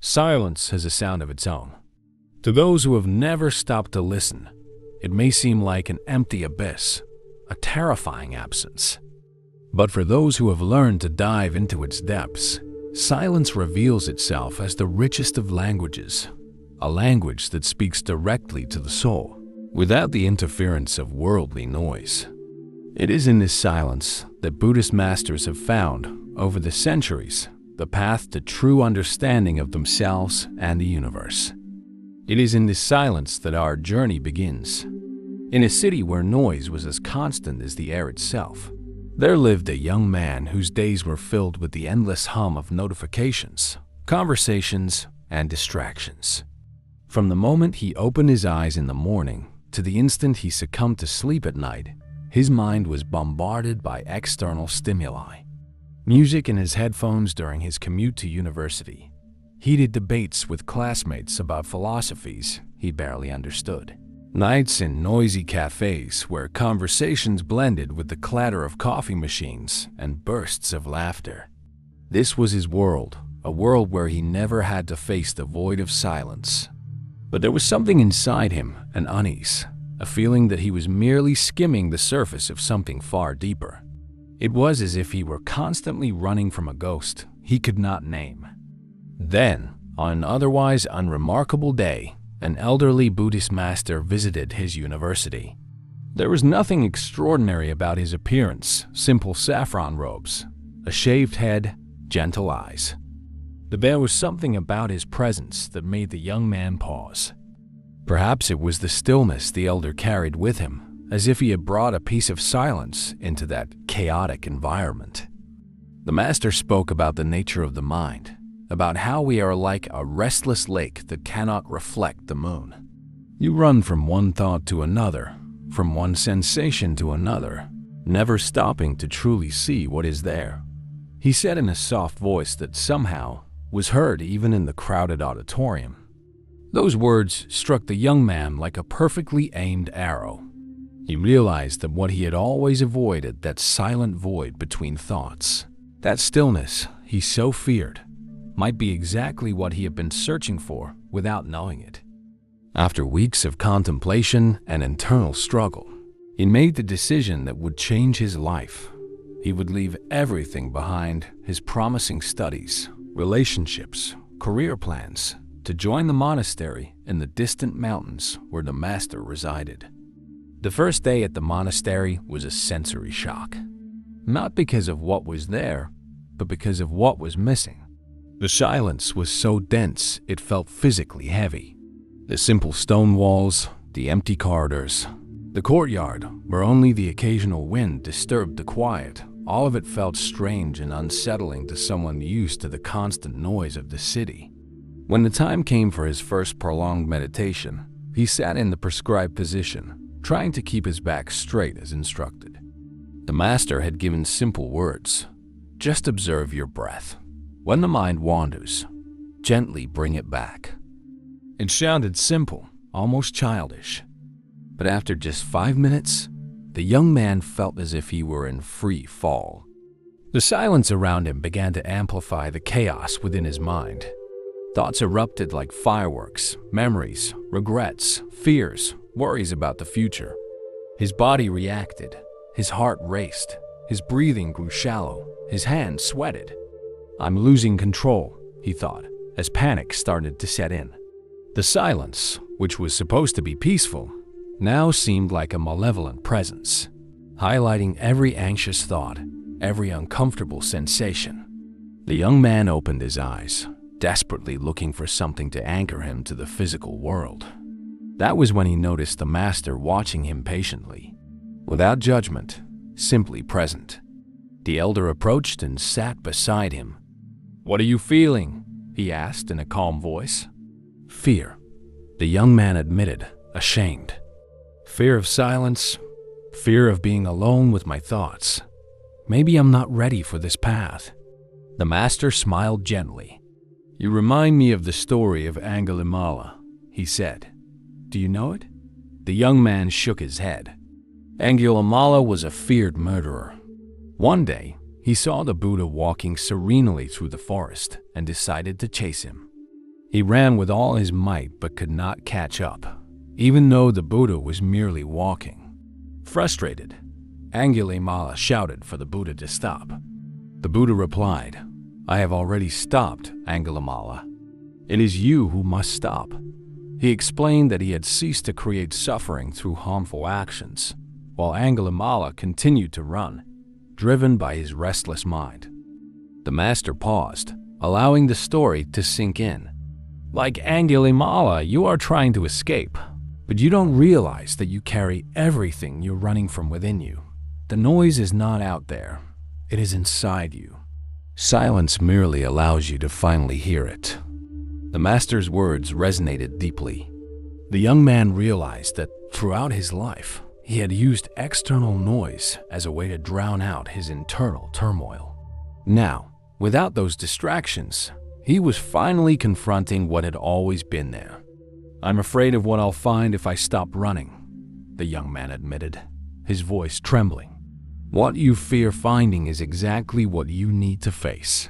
Silence has a sound of its own. To those who have never stopped to listen, it may seem like an empty abyss, a terrifying absence. But for those who have learned to dive into its depths, silence reveals itself as the richest of languages, a language that speaks directly to the soul, without the interference of worldly noise. It is in this silence that Buddhist masters have found, over the centuries, the path to true understanding of themselves and the universe. It is in this silence that our journey begins. In a city where noise was as constant as the air itself, there lived a young man whose days were filled with the endless hum of notifications, conversations, and distractions. From the moment he opened his eyes in the morning to the instant he succumbed to sleep at night, his mind was bombarded by external stimuli. Music in his headphones during his commute to university, heated debates with classmates about philosophies he barely understood, nights in noisy cafes where conversations blended with the clatter of coffee machines and bursts of laughter. This was his world, a world where he never had to face the void of silence. But there was something inside him, an unease, a feeling that he was merely skimming the surface of something far deeper. It was as if he were constantly running from a ghost he could not name. Then, on an otherwise unremarkable day, an elderly Buddhist master visited his university. There was nothing extraordinary about his appearance, simple saffron robes, a shaved head, gentle eyes. But there was something about his presence that made the young man pause. Perhaps it was the stillness the elder carried with him, as if he had brought a piece of silence into that chaotic environment. The master spoke about the nature of the mind, about how we are like a restless lake that cannot reflect the moon. You run from one thought to another, from one sensation to another, never stopping to truly see what is there. He said in a soft voice that somehow was heard even in the crowded auditorium. Those words struck the young man like a perfectly aimed arrow. He realized that what he had always avoided, that silent void between thoughts, that stillness he so feared, might be exactly what he had been searching for without knowing it. After weeks of contemplation and internal struggle, he made the decision that would change his life. He would leave everything behind, his promising studies, relationships, career plans, to join the monastery in the distant mountains where the master resided. The first day at the monastery was a sensory shock, not because of what was there, but because of what was missing. The silence was so dense it felt physically heavy. The simple stone walls, the empty corridors, the courtyard where only the occasional wind disturbed the quiet, all of it felt strange and unsettling to someone used to the constant noise of the city. When the time came for his first prolonged meditation, he sat in the prescribed position, trying to keep his back straight as instructed. The master had given simple words. Just observe your breath. When the mind wanders, gently bring it back. It sounded simple, almost childish. But after just 5 minutes, the young man felt as if he were in free fall. The silence around him began to amplify the chaos within his mind. Thoughts erupted like fireworks, memories, regrets, fears, worries about the future. His body reacted, his heart raced, his breathing grew shallow, his hands sweated. I'm losing control, he thought, as panic started to set in. The silence, which was supposed to be peaceful, now seemed like a malevolent presence, highlighting every anxious thought, every uncomfortable sensation. The young man opened his eyes, desperately looking for something to anchor him to the physical world. That was when he noticed the master watching him patiently, without judgment, simply present. The elder approached and sat beside him. "What are you feeling?" he asked in a calm voice. "Fear," the young man admitted, ashamed. "Fear of silence, fear of being alone with my thoughts. Maybe I'm not ready for this path." The master smiled gently. "You remind me of the story of Angulimala," he said. "Do you know it?" The young man shook his head. Angulimala was a feared murderer. One day, he saw the Buddha walking serenely through the forest and decided to chase him. He ran with all his might but could not catch up, even though the Buddha was merely walking. Frustrated, Angulimala shouted for the Buddha to stop. The Buddha replied, "I have already stopped, Angulimala. It is you who must stop." He explained that he had ceased to create suffering through harmful actions, while Angulimala continued to run, driven by his restless mind. The master paused, allowing the story to sink in. "Like Angulimala, you are trying to escape, but you don't realize that you carry everything you're running from within you. The noise is not out there, it is inside you. Silence merely allows you to finally hear it." The master's words resonated deeply. The young man realized that throughout his life, he had used external noise as a way to drown out his internal turmoil. Now, without those distractions, he was finally confronting what had always been there. "I'm afraid of what I'll find if I stop running," the young man admitted, his voice trembling. "What you fear finding is exactly what you need to face,"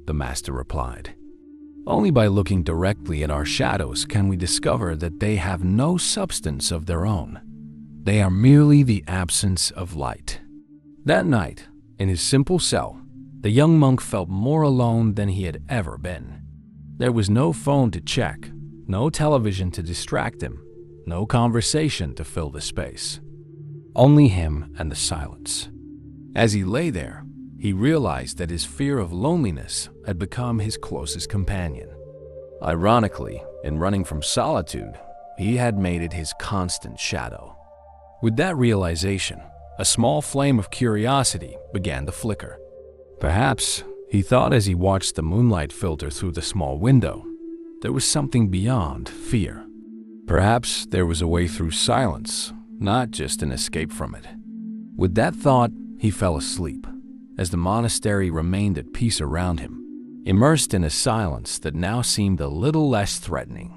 the master replied. "Only by looking directly at our shadows can we discover that they have no substance of their own. They are merely the absence of light." That night, in his simple cell, the young monk felt more alone than he had ever been. There was no phone to check, no television to distract him, no conversation to fill the space. Only him and the silence. As he lay there, he realized that his fear of loneliness had become his closest companion. Ironically, in running from solitude, he had made it his constant shadow. With that realization, a small flame of curiosity began to flicker. Perhaps, he thought as he watched the moonlight filter through the small window, there was something beyond fear. Perhaps there was a way through silence, not just an escape from it. With that thought, he fell asleep, as the monastery remained at peace around him, immersed in a silence that now seemed a little less threatening.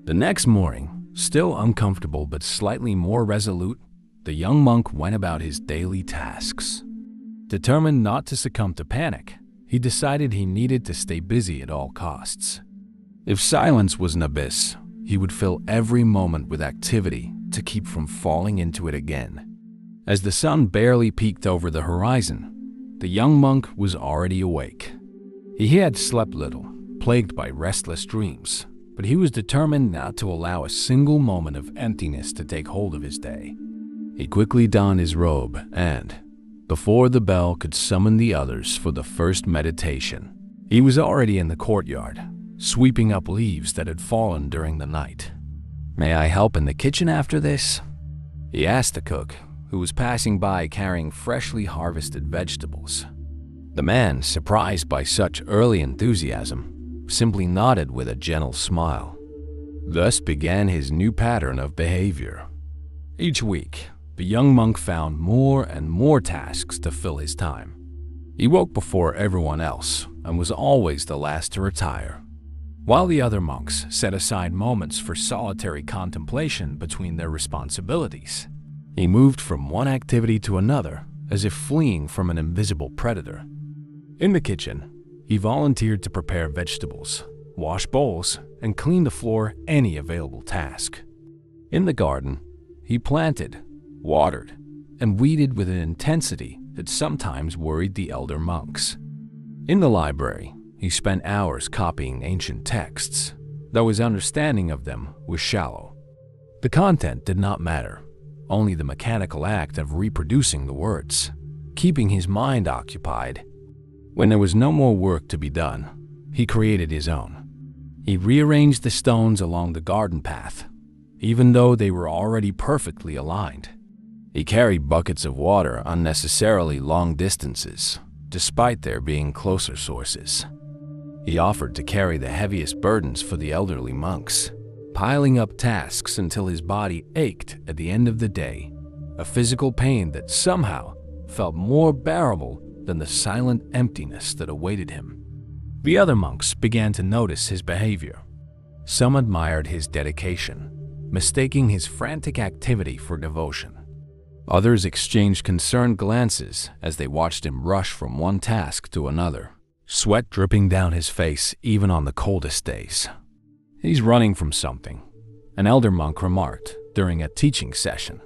The next morning, still uncomfortable but slightly more resolute, the young monk went about his daily tasks. Determined not to succumb to panic, he decided he needed to stay busy at all costs. If silence was an abyss, he would fill every moment with activity to keep from falling into it again. As the sun barely peeked over the horizon, the young monk was already awake. He had slept little, plagued by restless dreams, but he was determined not to allow a single moment of emptiness to take hold of his day. He quickly donned his robe and, before the bell could summon the others for the first meditation, he was already in the courtyard, sweeping up leaves that had fallen during the night. "May I help in the kitchen after this?" he asked the cook, who was passing by carrying freshly harvested vegetables. The man, surprised by such early enthusiasm, simply nodded with a gentle smile. Thus began his new pattern of behavior. Each week, the young monk found more and more tasks to fill his time. He woke before everyone else and was always the last to retire. While the other monks set aside moments for solitary contemplation between their responsibilities, he moved from one activity to another as if fleeing from an invisible predator. In the kitchen, he volunteered to prepare vegetables, wash bowls, and clean the floor any available task. In the garden, he planted, watered, and weeded with an intensity that sometimes worried the elder monks. In the library, he spent hours copying ancient texts, though his understanding of them was shallow. The content did not matter, only the mechanical act of reproducing the words, keeping his mind occupied. When there was no more work to be done, he created his own. He rearranged the stones along the garden path, even though they were already perfectly aligned. He carried buckets of water unnecessarily long distances, despite there being closer sources. He offered to carry the heaviest burdens for the elderly monks, piling up tasks until his body ached at the end of the day, a physical pain that somehow felt more bearable than the silent emptiness that awaited him. The other monks began to notice his behavior. Some admired his dedication, mistaking his frantic activity for devotion. Others exchanged concerned glances as they watched him rush from one task to another, sweat dripping down his face even on the coldest days. "He's running from something," an elder monk remarked during a teaching session.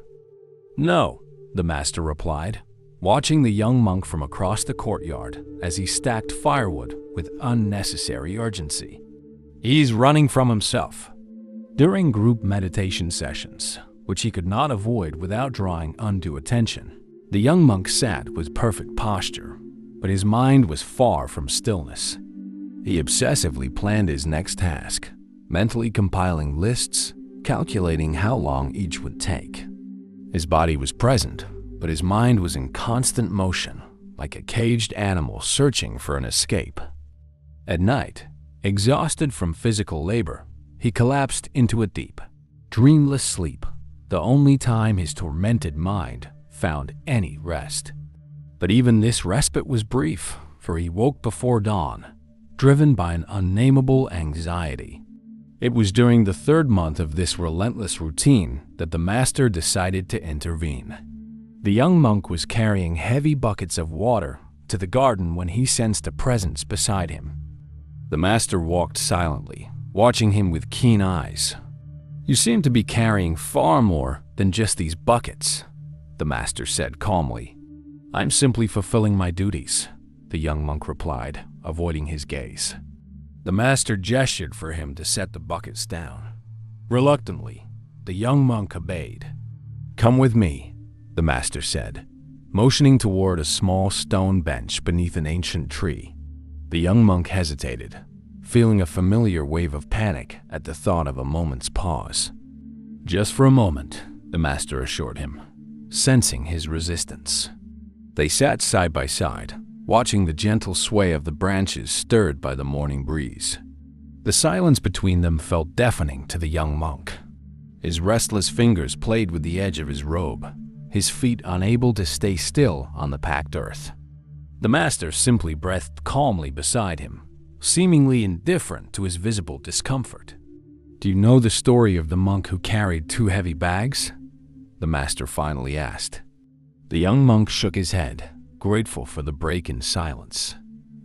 "No," the master replied, watching the young monk from across the courtyard as he stacked firewood with unnecessary urgency. "He's running from himself." During group meditation sessions, which he could not avoid without drawing undue attention, the young monk sat with perfect posture, but his mind was far from stillness. He obsessively planned his next task, mentally compiling lists, calculating how long each would take. His body was present, but his mind was in constant motion, like a caged animal searching for an escape. At night, exhausted from physical labor, he collapsed into a deep, dreamless sleep, the only time his tormented mind found any rest. But even this respite was brief, for he woke before dawn, driven by an unnameable anxiety. It was during the third month of this relentless routine that the master decided to intervene. The young monk was carrying heavy buckets of water to the garden when he sensed a presence beside him. The master walked silently, watching him with keen eyes. "You seem to be carrying far more than just these buckets," the master said calmly. "I'm simply fulfilling my duties," the young monk replied, avoiding his gaze. The master gestured for him to set the buckets down. Reluctantly, the young monk obeyed. "Come with me," the master said, motioning toward a small stone bench beneath an ancient tree. The young monk hesitated, feeling a familiar wave of panic at the thought of a moment's pause. "Just for a moment," the master assured him, sensing his resistance. They sat side by side, watching the gentle sway of the branches stirred by the morning breeze. The silence between them felt deafening to the young monk. His restless fingers played with the edge of his robe, his feet unable to stay still on the packed earth. The master simply breathed calmly beside him, seemingly indifferent to his visible discomfort. "Do you know the story of the monk who carried 2 heavy bags?" the master finally asked. The young monk shook his head, grateful for the break in silence.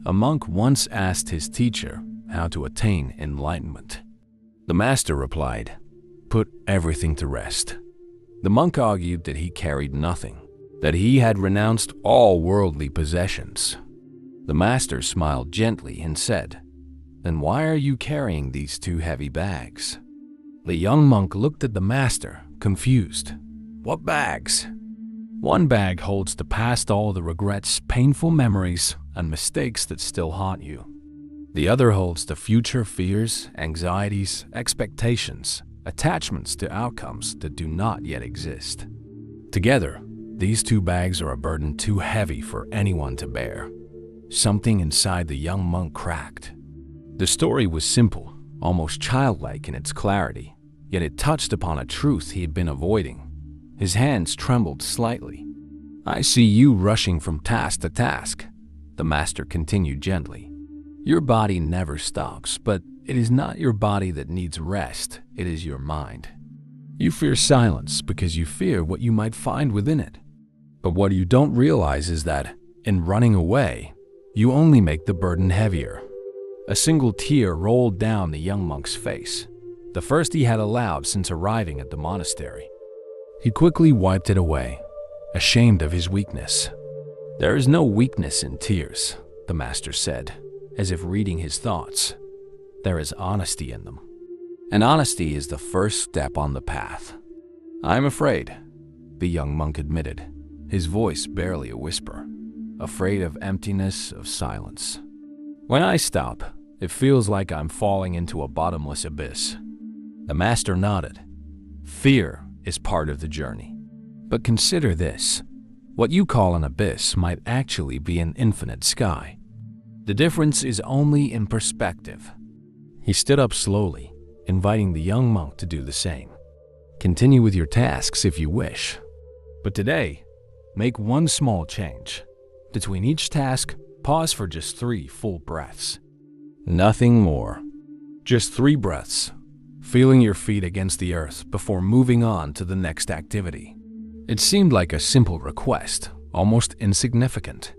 A monk once asked his teacher how to attain enlightenment. The master replied, "Put everything to rest." The monk argued that he carried nothing, that he had renounced all worldly possessions. The master smiled gently and said, "Then why are you carrying these 2 heavy bags?" The young monk looked at the master, confused. "What bags?" "One bag holds the past, all the regrets, painful memories, and mistakes that still haunt you. The other holds the future fears, anxieties, expectations, attachments to outcomes that do not yet exist. Together, these 2 bags are a burden too heavy for anyone to bear." Something inside the young monk cracked. The story was simple, almost childlike in its clarity, yet it touched upon a truth he had been avoiding. His hands trembled slightly. "I see you rushing from task to task," the master continued gently. "Your body never stops, but it is not your body that needs rest, it is your mind. You fear silence because you fear what you might find within it. But what you don't realize is that, in running away, you only make the burden heavier." A single tear rolled down the young monk's face, the first he had allowed since arriving at the monastery. He quickly wiped it away, ashamed of his weakness. "There is no weakness in tears," the master said, as if reading his thoughts. "There is honesty in them. And honesty is the first step on the path." "I'm afraid," the young monk admitted, his voice barely a whisper. "Afraid of emptiness, of silence. When I stop, it feels like I'm falling into a bottomless abyss." The master nodded. "Fear is part of the journey. But consider this. What you call an abyss might actually be an infinite sky. The difference is only in perspective." He stood up slowly, inviting the young monk to do the same. "Continue with your tasks if you wish. But today, make one small change. Between each task, pause for just 3 full breaths. Nothing more. Just 3 breaths, feeling your feet against the earth before moving on to the next activity." It seemed like a simple request, almost insignificant.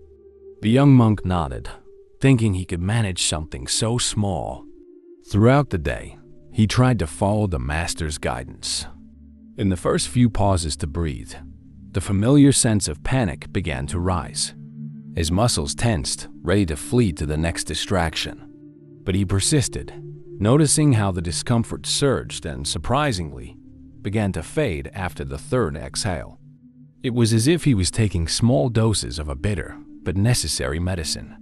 The young monk nodded, thinking he could manage something so small. Throughout the day, he tried to follow the master's guidance. In the first few pauses to breathe, the familiar sense of panic began to rise. His muscles tensed, ready to flee to the next distraction. But he persisted, noticing how the discomfort surged and, surprisingly, began to fade after the third exhale. It was as if he was taking small doses of a bitter but necessary medicine.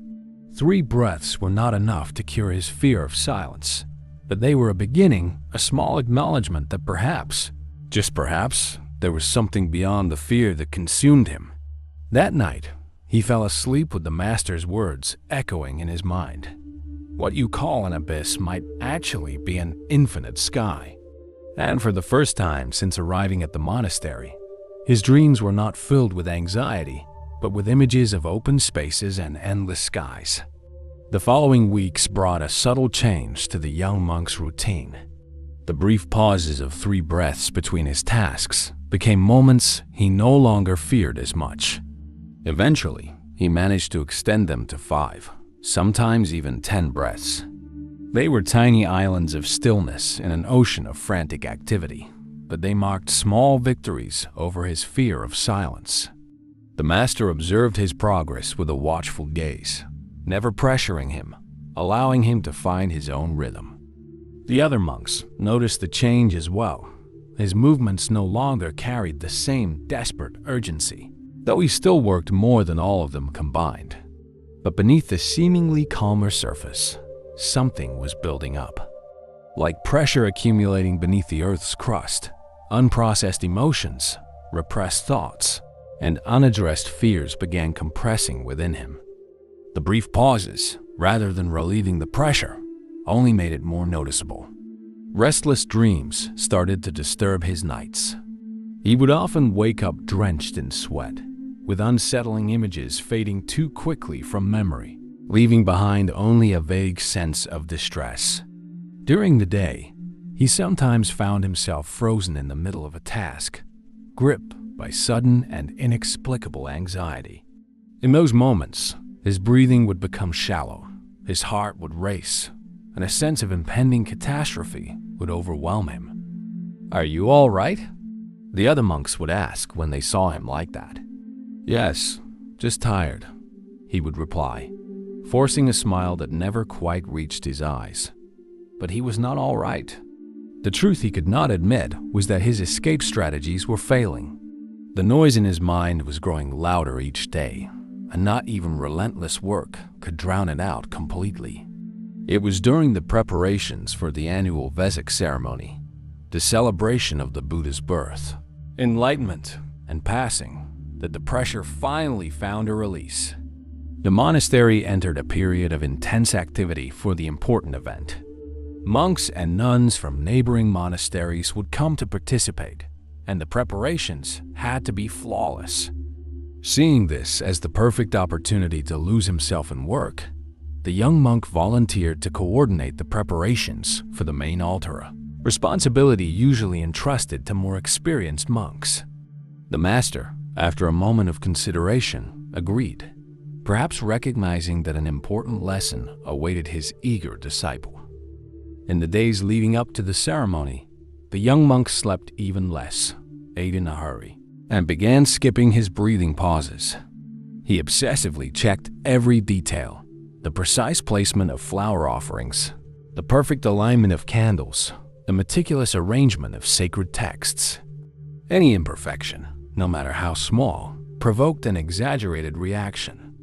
3 breaths were not enough to cure his fear of silence, but they were a beginning, a small acknowledgement that perhaps, just perhaps, there was something beyond the fear that consumed him. That night, he fell asleep with the master's words echoing in his mind. What you call an abyss might actually be an infinite sky. And for the first time since arriving at the monastery, his dreams were not filled with anxiety, but with images of open spaces and endless skies. The following weeks brought a subtle change to the young monk's routine. The brief pauses of 3 breaths between his tasks became moments he no longer feared as much. Eventually, he managed to extend them to 5, sometimes even 10 breaths. They were tiny islands of stillness in an ocean of frantic activity, but they marked small victories over his fear of silence. The master observed his progress with a watchful gaze, never pressuring him, allowing him to find his own rhythm. The other monks noticed the change as well. His movements no longer carried the same desperate urgency, though he still worked more than all of them combined. But beneath the seemingly calmer surface, something was building up. Like pressure accumulating beneath the earth's crust, unprocessed emotions, repressed thoughts, and unaddressed fears began compressing within him. The brief pauses, rather than relieving the pressure, only made it more noticeable. Restless dreams started to disturb his nights. He would often wake up drenched in sweat, with unsettling images fading too quickly from memory, leaving behind only a vague sense of distress. During the day, he sometimes found himself frozen in the middle of a task, gripped by sudden and inexplicable anxiety. In those moments, his breathing would become shallow, his heart would race, and a sense of impending catastrophe would overwhelm him. "Are you all right?" the other monks would ask when they saw him like that. "Yes, just tired," he would reply, forcing a smile that never quite reached his eyes. But he was not all right. The truth he could not admit was that his escape strategies were failing. The noise in his mind was growing louder each day, and not even relentless work could drown it out completely. It was during the preparations for the annual Vesic ceremony, the celebration of the Buddha's birth, enlightenment, and passing, that the pressure finally found a release. The monastery entered a period of intense activity for the important event. Monks and nuns from neighboring monasteries would come to participate, and the preparations had to be flawless. Seeing this as the perfect opportunity to lose himself in work, the young monk volunteered to coordinate the preparations for the main altar, responsibility usually entrusted to more experienced monks. The master, after a moment of consideration, agreed, perhaps recognizing that an important lesson awaited his eager disciple. In the days leading up to the ceremony, the young monk slept even less, ate in a hurry, and began skipping his breathing pauses. He obsessively checked every detail, the precise placement of flower offerings, the perfect alignment of candles, the meticulous arrangement of sacred texts. Any imperfection, no matter how small, provoked an exaggerated reaction.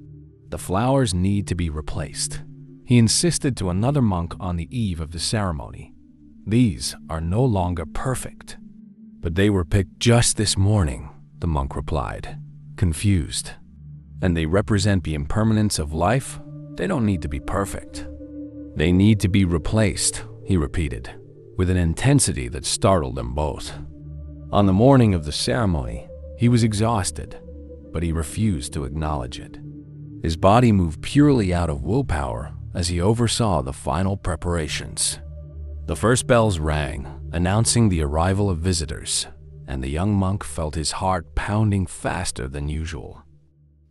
The flowers need to be replaced, he insisted to another monk on the eve of the ceremony. These are no longer perfect. But they were picked just this morning, the monk replied, confused. And they represent the impermanence of life? They don't need to be perfect. They need to be replaced, he repeated, with an intensity that startled them both. On the morning of the ceremony, he was exhausted, but he refused to acknowledge it. His body moved purely out of willpower as he oversaw the final preparations. The first bells rang, announcing the arrival of visitors, and the young monk felt his heart pounding faster than usual.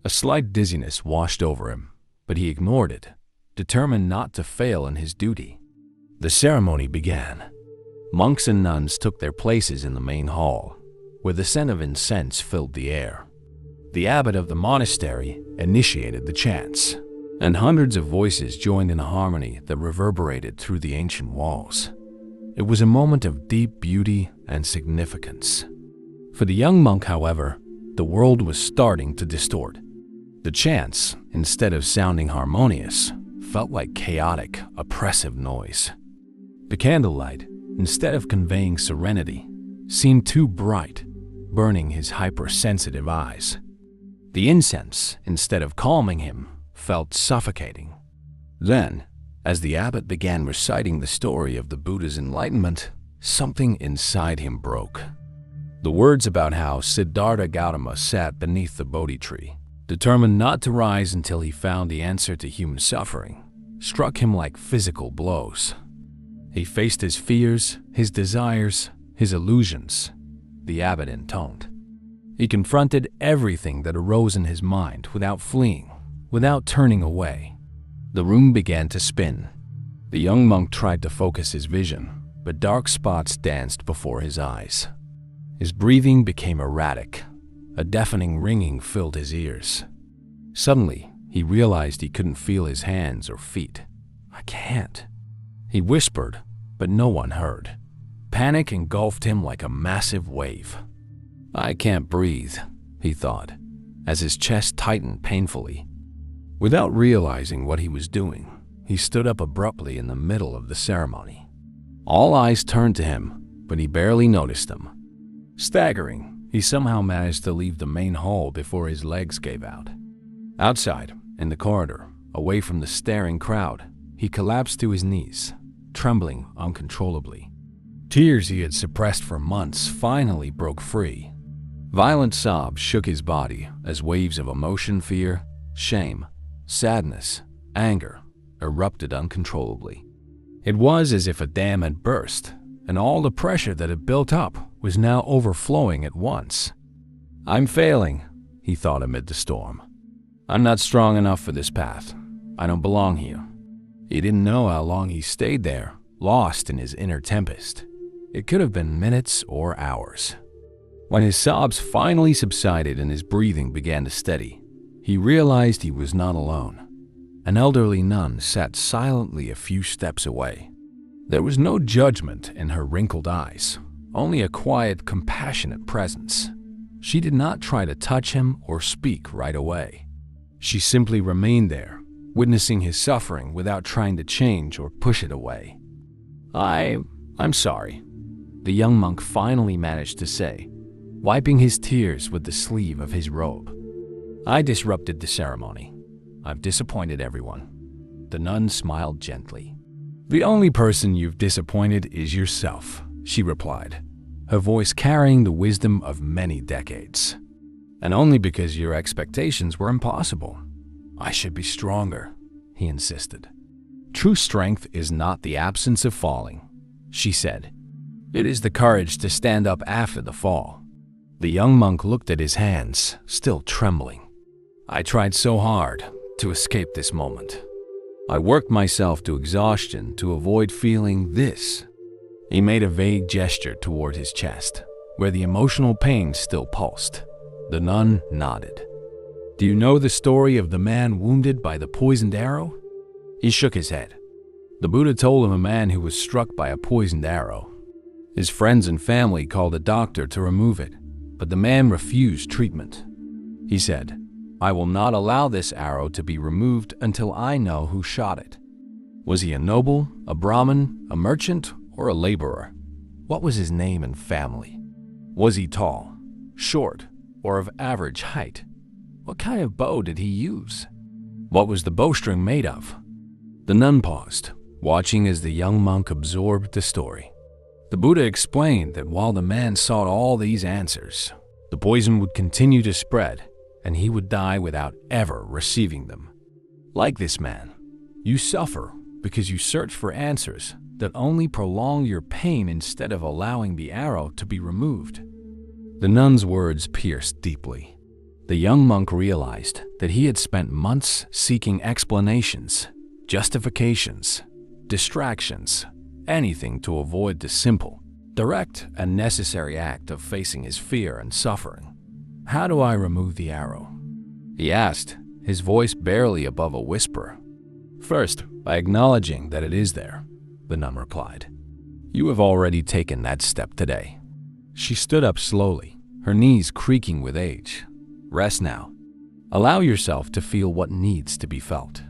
A slight dizziness washed over him, but he ignored it, determined not to fail in his duty. The ceremony began. Monks and nuns took their places in the main hall, where the scent of incense filled the air. The abbot of the monastery initiated the chants, and hundreds of voices joined in a harmony that reverberated through the ancient walls. It was a moment of deep beauty and significance. For the young monk, however, the world was starting to distort. The chants, instead of sounding harmonious, felt like chaotic, oppressive noise. The candlelight, instead of conveying serenity, seemed too bright, burning his hypersensitive eyes. The incense, instead of calming him, felt suffocating. Then, as the abbot began reciting the story of the Buddha's enlightenment, something inside him broke. The words about how Siddhartha Gautama sat beneath the Bodhi tree, determined not to rise until he found the answer to human suffering, struck him like physical blows. He faced his fears, his desires, his illusions, the abbot intoned. He confronted everything that arose in his mind without fleeing, without turning away. The room began to spin. The young monk tried to focus his vision, but dark spots danced before his eyes. His breathing became erratic. A deafening ringing filled his ears. Suddenly, he realized he couldn't feel his hands or feet. "I can't," he whispered, but no one heard. Panic engulfed him like a massive wave. "I can't breathe," he thought, as his chest tightened painfully. Without realizing what he was doing, he stood up abruptly in the middle of the ceremony. All eyes turned to him, but he barely noticed them. Staggering, he somehow managed to leave the main hall before his legs gave out. Outside, in the corridor, away from the staring crowd, he collapsed to his knees, trembling uncontrollably. Tears he had suppressed for months finally broke free. Violent sobs shook his body as waves of emotion, fear, shame, sadness, anger erupted uncontrollably. It was as if a dam had burst, and all the pressure that had built up was now overflowing at once. "I'm failing," he thought amid the storm. "I'm not strong enough for this path. I don't belong here." He didn't know how long he stayed there, lost in his inner tempest. It could have been minutes or hours. When his sobs finally subsided and his breathing began to steady, he realized he was not alone. An elderly nun sat silently a few steps away. There was no judgment in her wrinkled eyes, only a quiet, compassionate presence. She did not try to touch him or speak right away. She simply remained there, witnessing his suffering without trying to change or push it away. I'm sorry," the young monk finally managed to say, wiping his tears with the sleeve of his robe. "I disrupted the ceremony. I've disappointed everyone." The nun smiled gently. "The only person you've disappointed is yourself," she replied, her voice carrying the wisdom of many decades. "And only because your expectations were impossible." "I should be stronger," he insisted. "True strength is not the absence of falling," she said. "It is the courage to stand up after the fall." The young monk looked at his hands, still trembling. "I tried so hard to escape this moment. I worked myself to exhaustion to avoid feeling this." He made a vague gesture toward his chest, where the emotional pain still pulsed. The nun nodded. "Do you know the story of the man wounded by the poisoned arrow?" He shook his head. The Buddha told of a man who was struck by a poisoned arrow. His friends and family called a doctor to remove it, but the man refused treatment. He said, "I will not allow this arrow to be removed until I know who shot it." Was he a noble, a Brahmin, a merchant, or a laborer? What was his name and family? Was he tall, short, or of average height? What kind of bow did he use? What was the bowstring made of? The nun paused, watching as the young monk absorbed the story. The Buddha explained that while the man sought all these answers, the poison would continue to spread, and he would die without ever receiving them. Like this man, you suffer because you search for answers that only prolong your pain instead of allowing the arrow to be removed. The nun's words pierced deeply. The young monk realized that he had spent months seeking explanations, justifications, distractions, anything to avoid the simple, direct and necessary act of facing his fear and suffering. "How do I remove the arrow?" he asked, his voice barely above a whisper. "First, by acknowledging that it is there," the nun replied. "You have already taken that step today." She stood up slowly, her knees creaking with age. "Rest now. Allow yourself to feel what needs to be felt.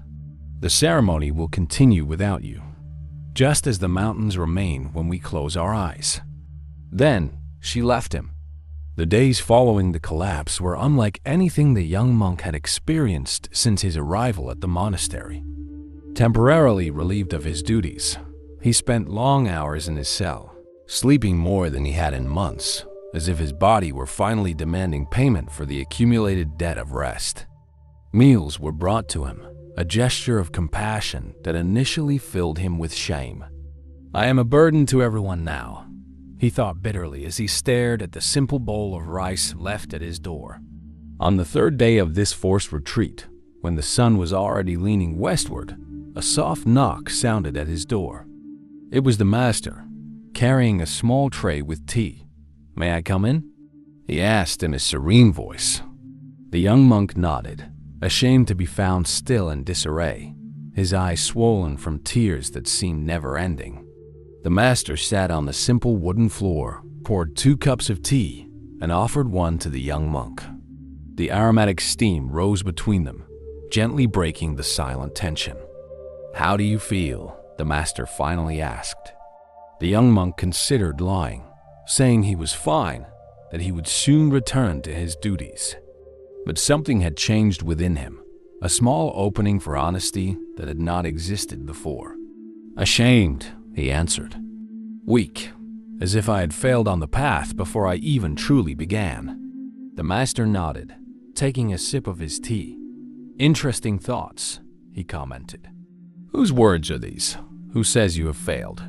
The ceremony will continue without you, just as the mountains remain when we close our eyes." Then she left him. The days following the collapse were unlike anything the young monk had experienced since his arrival at the monastery. Temporarily relieved of his duties, he spent long hours in his cell, sleeping more than he had in months, as if his body were finally demanding payment for the accumulated debt of rest. Meals were brought to him, a gesture of compassion that initially filled him with shame. "I am a burden to everyone now," he thought bitterly as he stared at the simple bowl of rice left at his door. On the third day of this forced retreat, when the sun was already leaning westward, a soft knock sounded at his door. It was the master, carrying a small tray with tea. "May I come in?" he asked in a serene voice. The young monk nodded, ashamed to be found still in disarray, his eyes swollen from tears that seemed never-ending. The master sat on the simple wooden floor, poured 2 cups of tea, and offered one to the young monk. The aromatic steam rose between them, gently breaking the silent tension. "How do you feel?" the master finally asked. The young monk considered lying, saying he was fine, that he would soon return to his duties. But something had changed within him, a small opening for honesty that had not existed before. "Ashamed," he answered. "Weak, as if I had failed on the path before I even truly began." The master nodded, taking a sip of his tea. "Interesting thoughts," he commented. "Whose words are these? Who says you have failed?"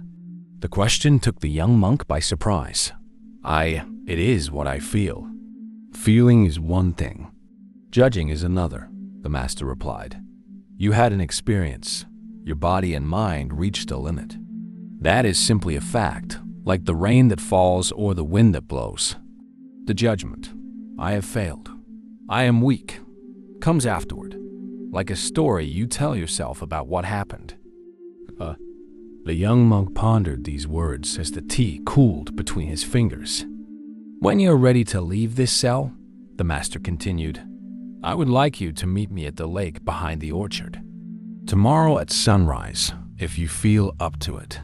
The question took the young monk by surprise. It is what I feel. Feeling is one thing. Judging is another," the master replied. "You had an experience. Your body and mind reached a limit. That is simply a fact, like the rain that falls or the wind that blows. The judgment, I have failed, I am weak, comes afterward, like a story you tell yourself about what happened." The young monk pondered these words as the tea cooled between his fingers. "When you're ready to leave this cell," the master continued, "I would like you to meet me at the lake behind the orchard. Tomorrow at sunrise, if you feel up to it."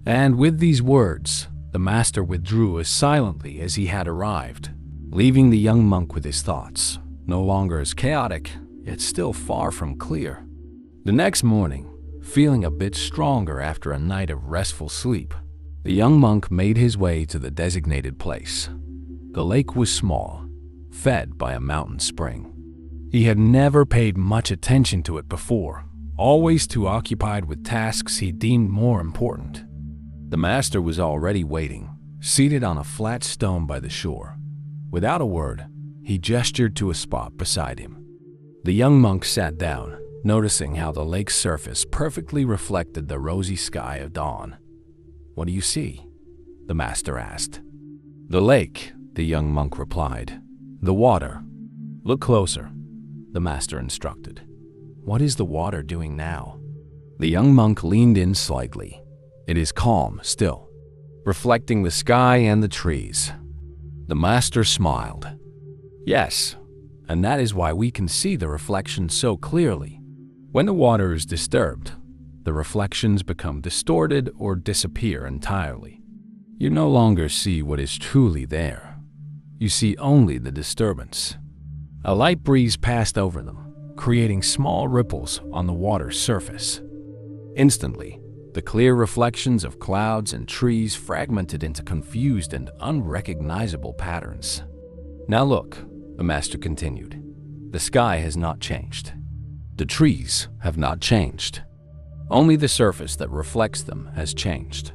And with these words, the master withdrew as silently as he had arrived, leaving the young monk with his thoughts, no longer as chaotic, yet still far from clear. The next morning, feeling a bit stronger after a night of restful sleep, the young monk made his way to the designated place. The lake was small, fed by a mountain spring. He had never paid much attention to it before, always too occupied with tasks he deemed more important. The master was already waiting, seated on a flat stone by the shore. Without a word, he gestured to a spot beside him. The young monk sat down, noticing how the lake's surface perfectly reflected the rosy sky of dawn. "What do you see?" the master asked. "The lake," the young monk replied. "The water. Look closer," the master instructed. "What is the water doing now?" The young monk leaned in slightly. "It is calm still, reflecting the sky and the trees." The master smiled. "Yes, and that is why we can see the reflection so clearly. When the water is disturbed, the reflections become distorted or disappear entirely. You no longer see what is truly there. You see only the disturbance." A light breeze passed over them, creating small ripples on the water's surface. Instantly, the clear reflections of clouds and trees fragmented into confused and unrecognizable patterns. "Now look," the master continued. "The sky has not changed. The trees have not changed. Only the surface that reflects them has changed."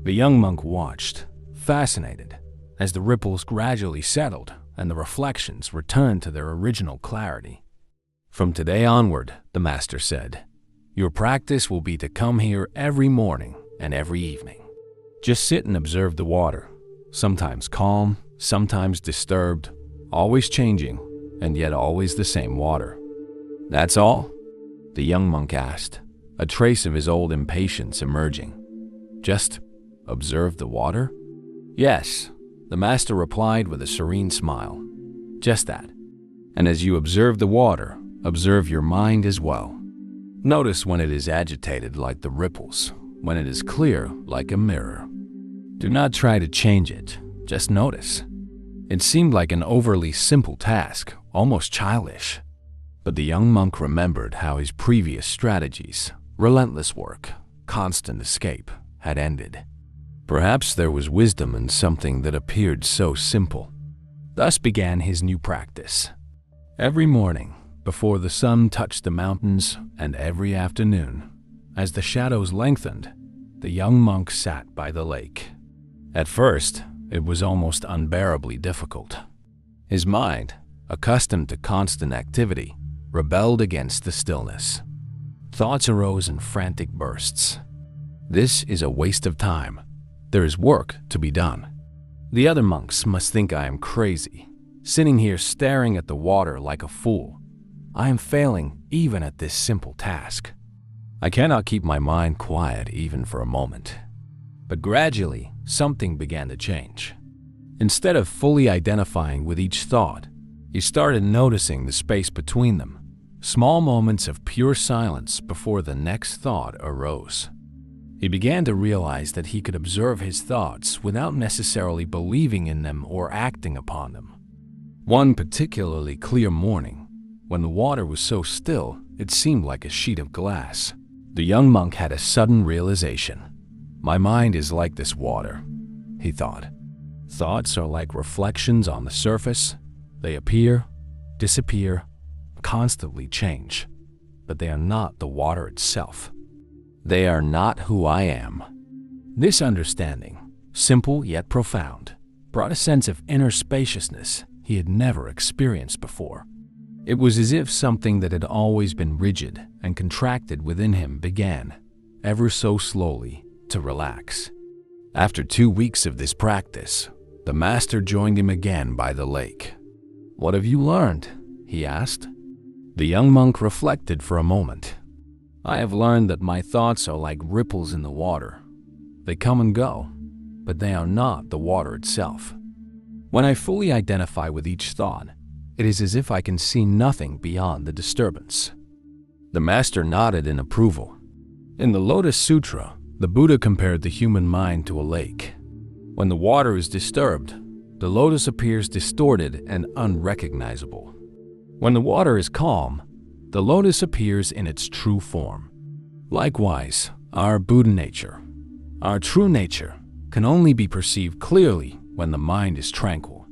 The young monk watched, fascinated, as the ripples gradually settled and the reflections returned to their original clarity. "From today onward," the master said, "your practice will be to come here every morning and every evening. Just sit and observe the water, sometimes calm, sometimes disturbed, always changing, and yet always the same water." "That's all?" the young monk asked, a trace of his old impatience emerging. "Just observe the water?" "Yes," the master replied with a serene smile. "Just that. And as you observe the water, observe your mind as well. Notice when it is agitated like the ripples, when it is clear like a mirror. Do not try to change it, just notice." It seemed like an overly simple task, almost childish. But the young monk remembered how his previous strategies, relentless work, constant escape, had ended. Perhaps there was wisdom in something that appeared so simple. Thus began his new practice. Every morning, before the sun touched the mountains, and every afternoon, as the shadows lengthened, the young monk sat by the lake. At first, it was almost unbearably difficult. His mind, accustomed to constant activity, rebelled against the stillness. Thoughts arose in frantic bursts. "This is a waste of time. There is work to be done. The other monks must think I am crazy, sitting here staring at the water like a fool. I am failing even at this simple task. I cannot keep my mind quiet even for a moment." But gradually, something began to change. Instead of fully identifying with each thought, he started noticing the space between them, small moments of pure silence before the next thought arose. He began to realize that he could observe his thoughts without necessarily believing in them or acting upon them. One particularly clear morning, when the water was so still it seemed like a sheet of glass, the young monk had a sudden realization. "My mind is like this water," he thought. "Thoughts are like reflections on the surface. They appear, disappear, constantly change, but they are not the water itself. They are not who I am." This understanding, simple yet profound, brought a sense of inner spaciousness he had never experienced before. It was as if something that had always been rigid and contracted within him began, ever so slowly, to relax. After 2 weeks of this practice, the master joined him again by the lake. "What have you learned?" he asked. The young monk reflected for a moment. "I have learned that my thoughts are like ripples in the water. They come and go, but they are not the water itself. When I fully identify with each thought, it is as if I can see nothing beyond the disturbance." The master nodded in approval. In the Lotus Sutra, the Buddha compared the human mind to a lake. When the water is disturbed, the lotus appears distorted and unrecognizable. When the water is calm, the lotus appears in its true form. Likewise, our Buddha nature, our true nature, can only be perceived clearly when the mind is tranquil.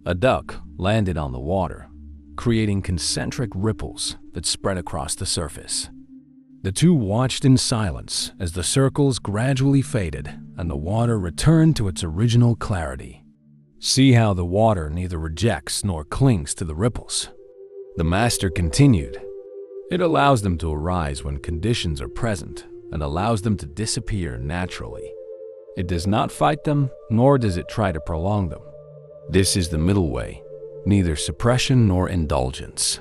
A duck landed on the water, creating concentric ripples that spread across the surface. The two watched in silence as the circles gradually faded and the water returned to its original clarity. See how the water neither rejects nor clings to the ripples. The master continued. It allows them to arise when conditions are present and allows them to disappear naturally. It does not fight them, nor does it try to prolong them. This is the middle way, neither suppression nor indulgence.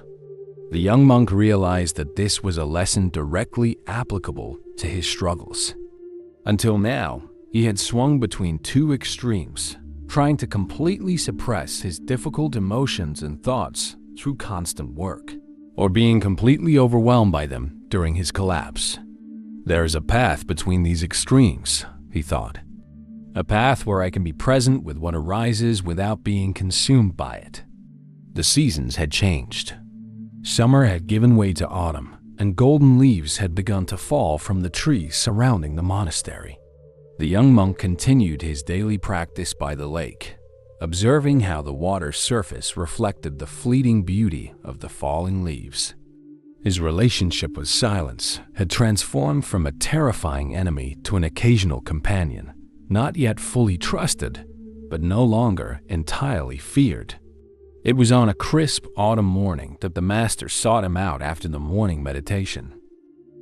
The young monk realized that this was a lesson directly applicable to his struggles. Until now, he had swung between two extremes, trying to completely suppress his difficult emotions and thoughts through constant work, or being completely overwhelmed by them during his collapse. There is a path between these extremes, he thought. A path where I can be present with what arises without being consumed by it. The seasons had changed. Summer had given way to autumn, and golden leaves had begun to fall from the trees surrounding the monastery. The young monk continued his daily practice by the lake, observing how the water's surface reflected the fleeting beauty of the falling leaves. His relationship with silence had transformed from a terrifying enemy to an occasional companion, not yet fully trusted, but no longer entirely feared. It was on a crisp autumn morning that the master sought him out after the morning meditation.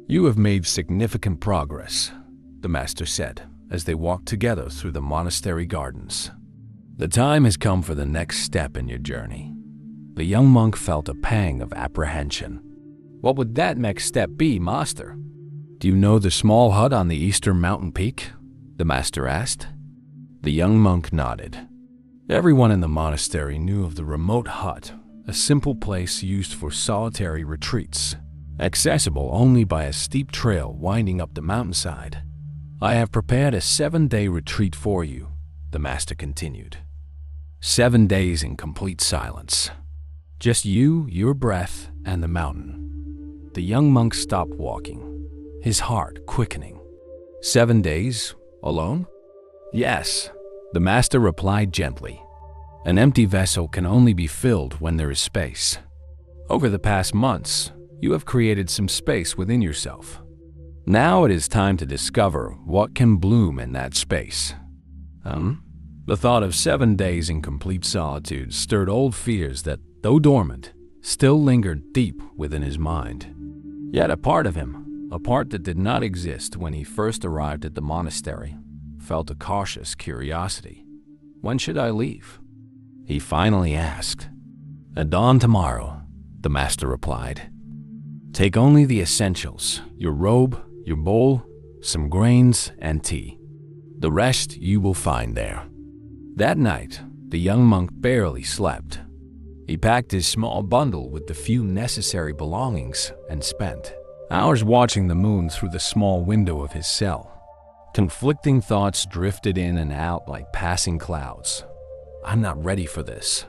"You have made significant progress," the master said, as they walked together through the monastery gardens. The time has come for the next step in your journey. The young monk felt a pang of apprehension. What would that next step be, master? Do you know the small hut on the eastern mountain peak? The master asked. The young monk nodded. Everyone in the monastery knew of the remote hut, a simple place used for solitary retreats, accessible only by a steep trail winding up the mountainside. I have prepared a 7-day retreat for you, the master continued. 7 days in complete silence. Just you, your breath, and the mountain. The young monk stopped walking, his heart quickening. 7 days, alone? Yes, the master replied gently. An empty vessel can only be filled when there is space. Over the past months, you have created some space within yourself. Now it is time to discover what can bloom in that space. The thought of 7 days in complete solitude stirred old fears that, though dormant, still lingered deep within his mind. Yet a part of him, a part that did not exist when he first arrived at the monastery, felt a cautious curiosity. When should I leave? He finally asked. At dawn tomorrow, the master replied. Take only the essentials, your robe, your bowl, some grains, and tea. The rest you will find there. That night, the young monk barely slept. He packed his small bundle with the few necessary belongings and spent hours watching the moon through the small window of his cell. Conflicting thoughts drifted in and out like passing clouds. I'm not ready for this.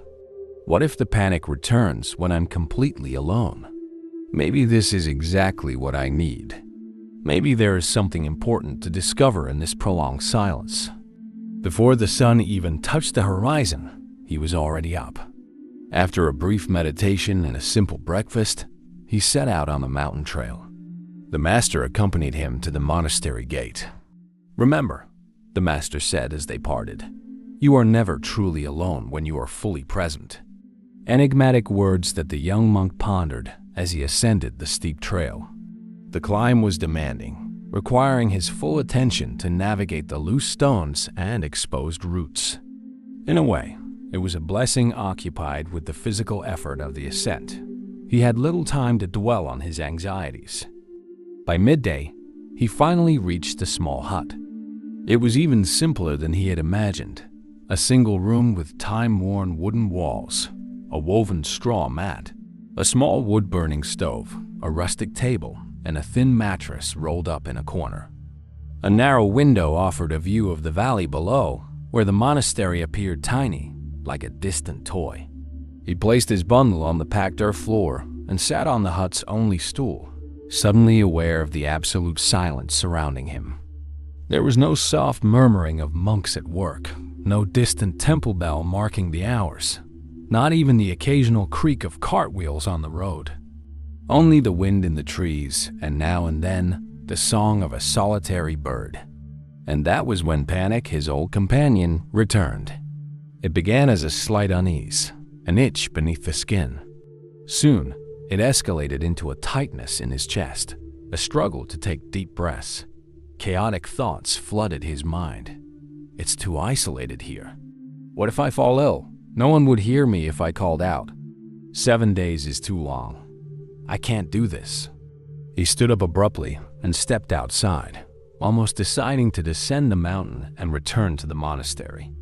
What if the panic returns when I'm completely alone? Maybe this is exactly what I need. Maybe there is something important to discover in this prolonged silence. Before the sun even touched the horizon, he was already up. After a brief meditation and a simple breakfast, he set out on the mountain trail. The master accompanied him to the monastery gate. Remember, the master said as they parted, you are never truly alone when you are fully present. Enigmatic words that the young monk pondered as he ascended the steep trail. The climb was demanding, requiring his full attention to navigate the loose stones and exposed roots. In a way, it was a blessing occupied with the physical effort of the ascent. He had little time to dwell on his anxieties. By midday, he finally reached the small hut. It was even simpler than he had imagined. A single room with time-worn wooden walls, a woven straw mat, a small wood-burning stove, a rustic table, and a thin mattress rolled up in a corner. A narrow window offered a view of the valley below, where the monastery appeared tiny, like a distant toy. He placed his bundle on the packed earth floor and sat on the hut's only stool, suddenly aware of the absolute silence surrounding him. There was no soft murmuring of monks at work, no distant temple bell marking the hours, not even the occasional creak of cartwheels on the road. Only the wind in the trees, and now and then, the song of a solitary bird. And that was when Panic, his old companion, returned. It began as a slight unease, an itch beneath the skin. Soon, it escalated into a tightness in his chest, a struggle to take deep breaths. Chaotic thoughts flooded his mind. It's too isolated here. What if I fall ill? No one would hear me if I called out. 7 days is too long. I can't do this. He stood up abruptly and stepped outside, almost deciding to descend the mountain and return to the monastery.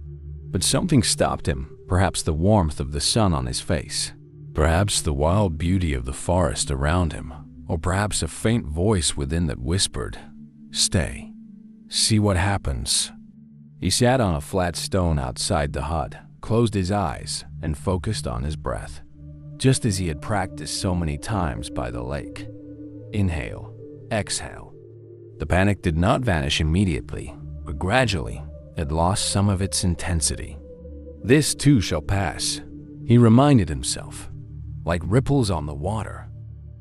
But something stopped him, perhaps the warmth of the sun on his face, perhaps the wild beauty of the forest around him, or perhaps a faint voice within that whispered, "Stay. See what happens." He sat on a flat stone outside the hut, closed his eyes, and focused on his breath, just as he had practiced so many times by the lake. Inhale, exhale. The panic did not vanish immediately, but gradually it lost some of its intensity. This too shall pass, he reminded himself, like ripples on the water.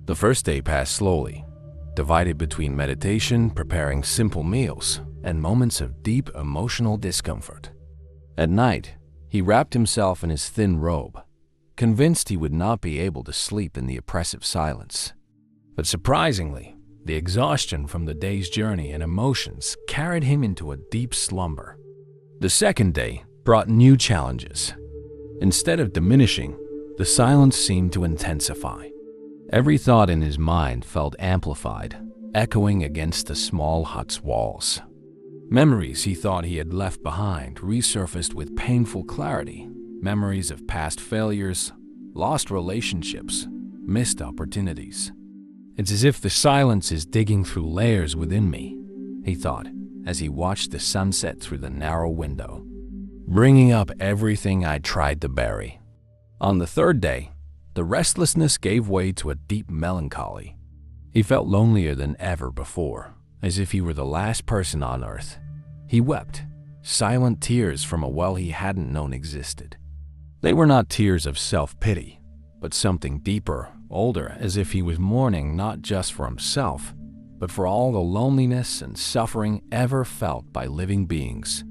The first day passed slowly, divided between meditation, preparing simple meals, and moments of deep emotional discomfort. At night, he wrapped himself in his thin robe, convinced he would not be able to sleep in the oppressive silence. But surprisingly, The exhaustion from the day's journey and emotions carried him into a deep slumber. The second day brought new challenges. Instead of diminishing, the silence seemed to intensify. Every thought in his mind felt amplified, echoing against the small hut's walls. Memories he thought he had left behind resurfaced with painful clarity. Memories of past failures, lost relationships, missed opportunities. It's as if the silence is digging through layers within me, he thought, as he watched the sunset through the narrow window, bringing up everything I tried to bury. On the third day, the restlessness gave way to a deep melancholy. He felt lonelier than ever before, as if he were the last person on earth. He wept, silent tears from a well he hadn't known existed. They were not tears of self-pity, but something deeper, older, as if he was mourning not just for himself, but for all the loneliness and suffering ever felt by living beings.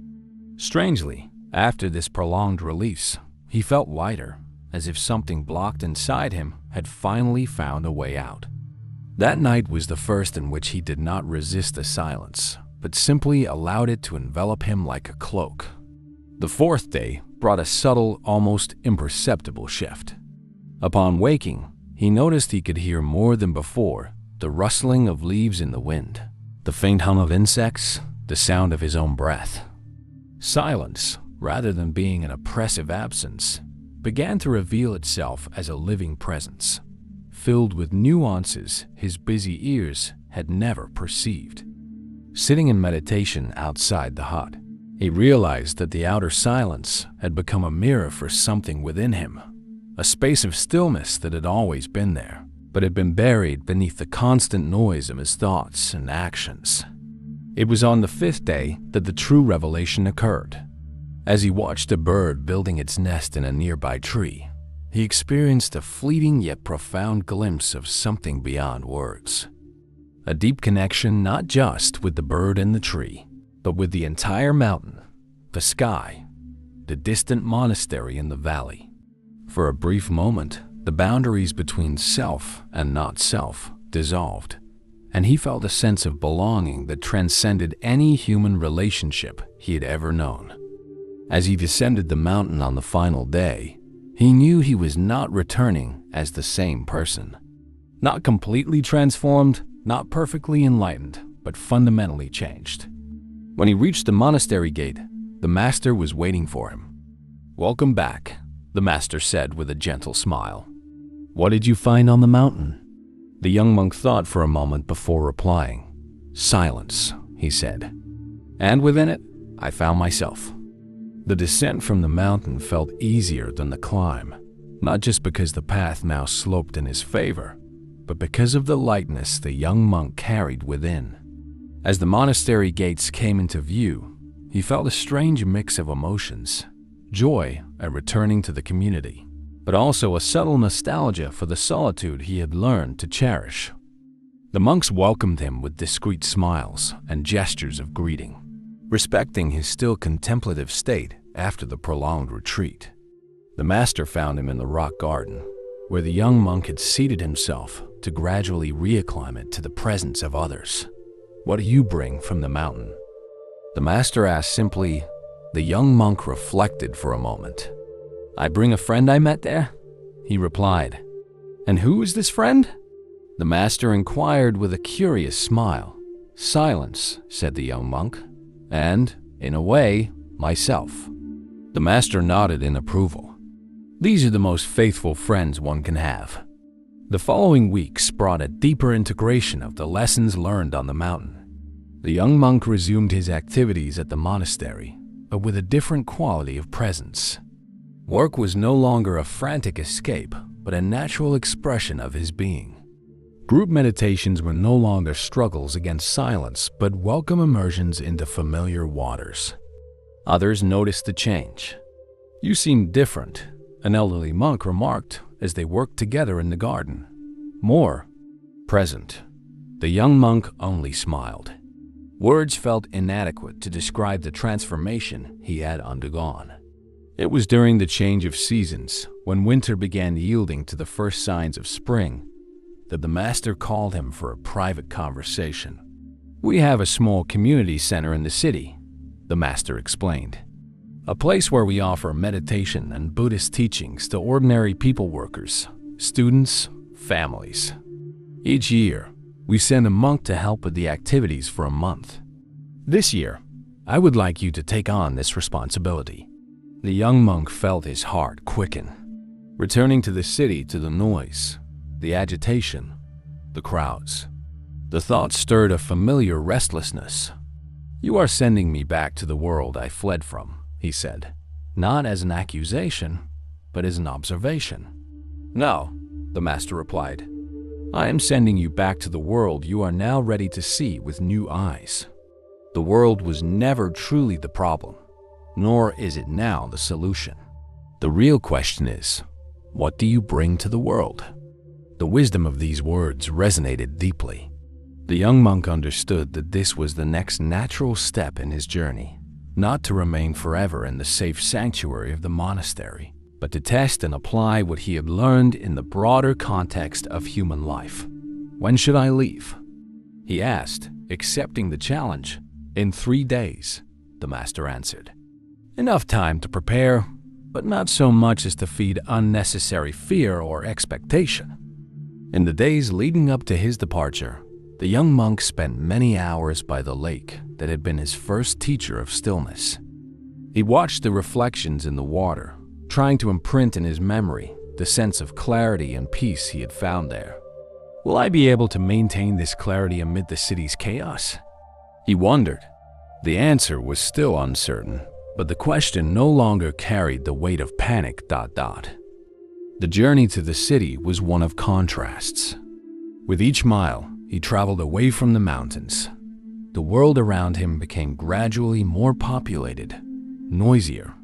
Strangely, after this prolonged release, he felt lighter, as if something blocked inside him had finally found a way out. That night was the first in which he did not resist the silence, but simply allowed it to envelop him like a cloak. The fourth day brought a subtle, almost imperceptible shift. Upon waking, he noticed he could hear more than before: the rustling of leaves in the wind, the faint hum of insects, the sound of his own breath. Silence, rather than being an oppressive absence, began to reveal itself as a living presence, filled with nuances his busy ears had never perceived. Sitting in meditation outside the hut, he realized that the outer silence had become a mirror for something within him, a space of stillness that had always been there, but had been buried beneath the constant noise of his thoughts and actions. It was on the fifth day that the true revelation occurred. As he watched a bird building its nest in a nearby tree, he experienced a fleeting yet profound glimpse of something beyond words. A deep connection not just with the bird and the tree, but with the entire mountain, the sky, the distant monastery in the valley. For a brief moment, the boundaries between self and not self dissolved, and he felt a sense of belonging that transcended any human relationship he had ever known. As he descended the mountain on the final day, he knew he was not returning as the same person. Not completely transformed, not perfectly enlightened, but fundamentally changed. When he reached the monastery gate, the master was waiting for him. "Welcome back," the master said with a gentle smile. "What did you find on the mountain?" The young monk thought for a moment before replying. "Silence," he said. "And within it, I found myself." The descent from the mountain felt easier than the climb, not just because the path now sloped in his favor, but because of the lightness the young monk carried within. As the monastery gates came into view, he felt a strange mix of emotions: joy at returning to the community, but also a subtle nostalgia for the solitude he had learned to cherish. The monks welcomed him with discreet smiles and gestures of greeting, respecting his still contemplative state after the prolonged retreat. The master found him in the rock garden, where the young monk had seated himself to gradually reacclimate to the presence of others. "What do you bring from the mountain?" The master asked simply. The young monk reflected for a moment. "I bring a friend I met there," he replied. "And who is this friend?" The master inquired with a curious smile. "Silence," said the young monk, "and, in a way, myself." The master nodded in approval. These are the most faithful friends one can have. The following weeks brought a deeper integration of the lessons learned on the mountain. The young monk resumed his activities at the monastery, but with a different quality of presence. Work was no longer a frantic escape, but a natural expression of his being. Group meditations were no longer struggles against silence, but welcome immersions into familiar waters. Others noticed the change. "You seem different," an elderly monk remarked as they worked together in the garden. "More present." The young monk only smiled. Words felt inadequate to describe the transformation he had undergone. It was during the change of seasons, when winter began yielding to the first signs of spring, that the master called him for a private conversation. "We have a small community center in the city," the master explained. "A place where we offer meditation and Buddhist teachings to ordinary people workers, students, families. Each year, we send a monk to help with the activities for a month. This year, I would like you to take on this responsibility." The young monk felt his heart quicken. Returning to the city, to the noise, the agitation, the crowds. The thought stirred a familiar restlessness. "You are sending me back to the world I fled from," he said, "not as an accusation, but as an observation." "No," the master replied. "I am sending you back to the world you are now ready to see with new eyes. The world was never truly the problem, nor is it now the solution. The real question is, what do you bring to the world?" The wisdom of these words resonated deeply. The young monk understood that this was the next natural step in his journey, not to remain forever in the safe sanctuary of the monastery, but to test and apply what he had learned in the broader context of human life. "When should I leave?" he asked, accepting the challenge. "In 3 days," the master answered. "Enough time to prepare, but not so much as to feed unnecessary fear or expectation." In the days leading up to his departure, the young monk spent many hours by the lake that had been his first teacher of stillness. He watched the reflections in the water, trying to imprint in his memory the sense of clarity and peace he had found there. "Will I be able to maintain this clarity amid the city's chaos?" he wondered. The answer was still uncertain, but the question no longer carried the weight of panic. The journey to the city was one of contrasts. With each mile, he traveled away from the mountains. The world around him became gradually more populated, noisier,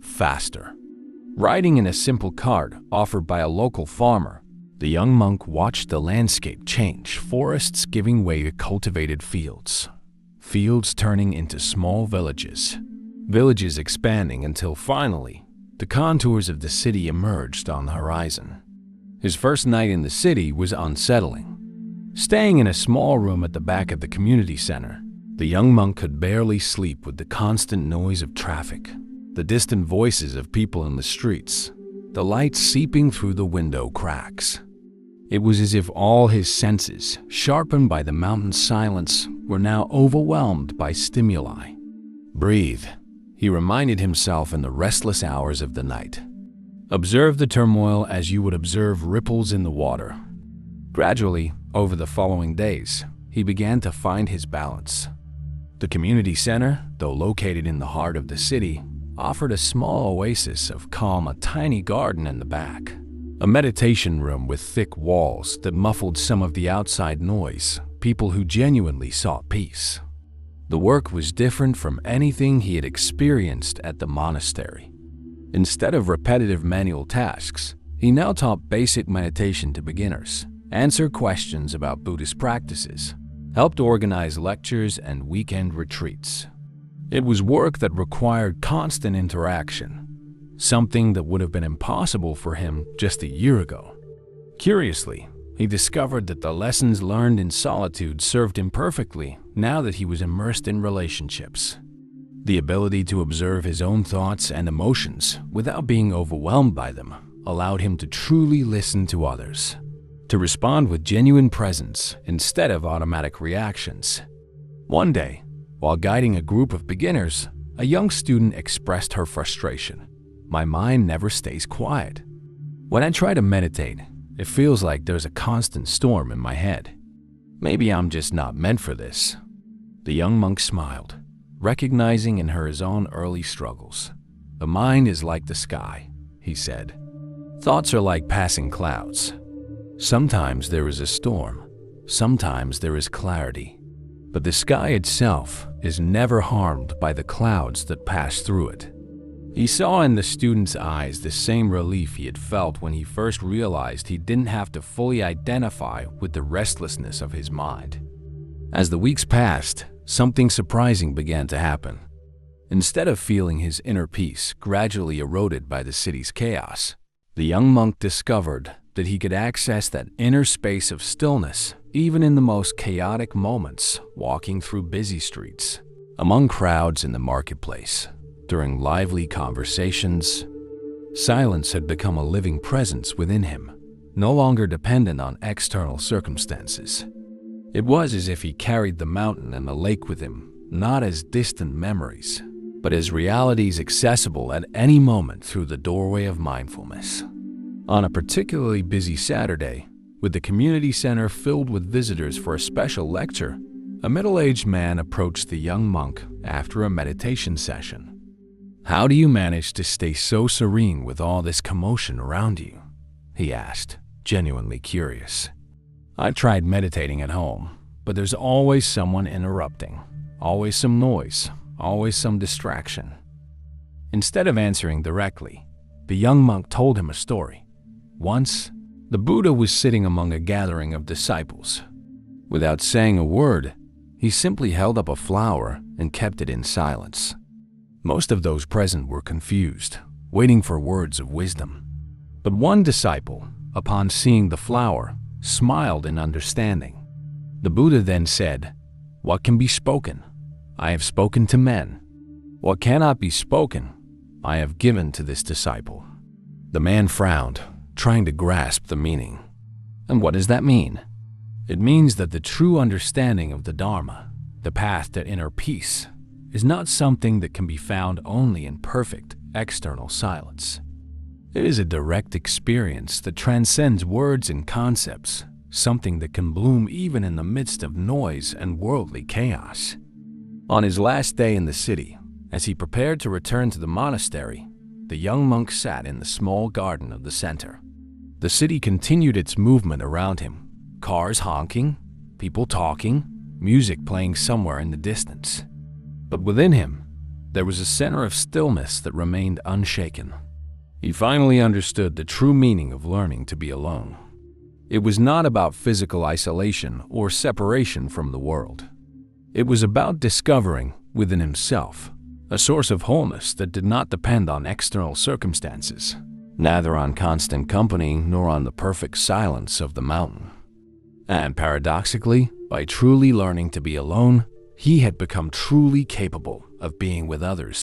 faster. Riding in a simple cart offered by a local farmer, the young monk watched the landscape change, forests giving way to cultivated fields, fields turning into small villages, villages expanding until finally, the contours of the city emerged on the horizon. His first night in the city was unsettling. Staying in a small room at the back of the community center, the young monk could barely sleep with the constant noise of traffic, the distant voices of people in the streets, the light seeping through the window cracks. It was as if all his senses, sharpened by the mountain's silence, were now overwhelmed by stimuli. "Breathe," he reminded himself in the restless hours of the night. "Observe the turmoil as you would observe ripples in the water." Gradually, over the following days, he began to find his balance. The community center, though located in the heart of the city, offered a small oasis of calm, a tiny garden in the back, a meditation room with thick walls that muffled some of the outside noise, people who genuinely sought peace. The work was different from anything he had experienced at the monastery. Instead of repetitive manual tasks, he now taught basic meditation to beginners, answered questions about Buddhist practices, helped organize lectures and weekend retreats. It was work that required constant interaction, something that would have been impossible for him just a year ago. Curiously, he discovered that the lessons learned in solitude served him perfectly now that he was immersed in relationships. The ability to observe his own thoughts and emotions without being overwhelmed by them allowed him to truly listen to others, to respond with genuine presence instead of automatic reactions. One day, while guiding a group of beginners, a young student expressed her frustration. "My mind never stays quiet. When I try to meditate, it feels like there's a constant storm in my head. Maybe I'm just not meant for this." The young monk smiled, recognizing in her his own early struggles. "The mind is like the sky," he said. "Thoughts are like passing clouds. Sometimes there is a storm, sometimes there is clarity, but the sky itself is never harmed by the clouds that pass through it." He saw in the student's eyes the same relief he had felt when he first realized he didn't have to fully identify with the restlessness of his mind. As the weeks passed, something surprising began to happen. Instead of feeling his inner peace gradually eroded by the city's chaos, the young monk discovered that he could access that inner space of stillness even in the most chaotic moments, walking through busy streets, among crowds in the marketplace, during lively conversations. Silence had become a living presence within him, no longer dependent on external circumstances. It was as if he carried the mountain and the lake with him, not as distant memories, but as realities accessible at any moment through the doorway of mindfulness. On a particularly busy Saturday, with the community center filled with visitors for a special lecture, a middle-aged man approached the young monk after a meditation session. "How do you manage to stay so serene with all this commotion around you?" he asked, genuinely curious. "I tried meditating at home, but there's always someone interrupting, always some noise, always some distraction." Instead of answering directly, the young monk told him a story. Once, the Buddha was sitting among a gathering of disciples. Without saying a word, he simply held up a flower and kept it in silence. Most of those present were confused, waiting for words of wisdom. But one disciple, upon seeing the flower, smiled in understanding. The Buddha then said, "What can be spoken? I have spoken to men. What cannot be spoken, I have given to this disciple." The man frowned, trying to grasp the meaning. "And what does that mean?" "It means that the true understanding of the Dharma, the path to inner peace, is not something that can be found only in perfect external silence. It is a direct experience that transcends words and concepts, something that can bloom even in the midst of noise and worldly chaos." On his last day in the city, as he prepared to return to the monastery, the young monk sat in the small garden of the center. The city continued its movement around him, cars honking, people talking, music playing somewhere in the distance. But within him, there was a center of stillness that remained unshaken. He finally understood the true meaning of learning to be alone. It was not about physical isolation or separation from the world. It was about discovering, within himself, a source of wholeness that did not depend on external circumstances, neither on constant company nor on the perfect silence of the mountain. And paradoxically, by truly learning to be alone, he had become truly capable of being with others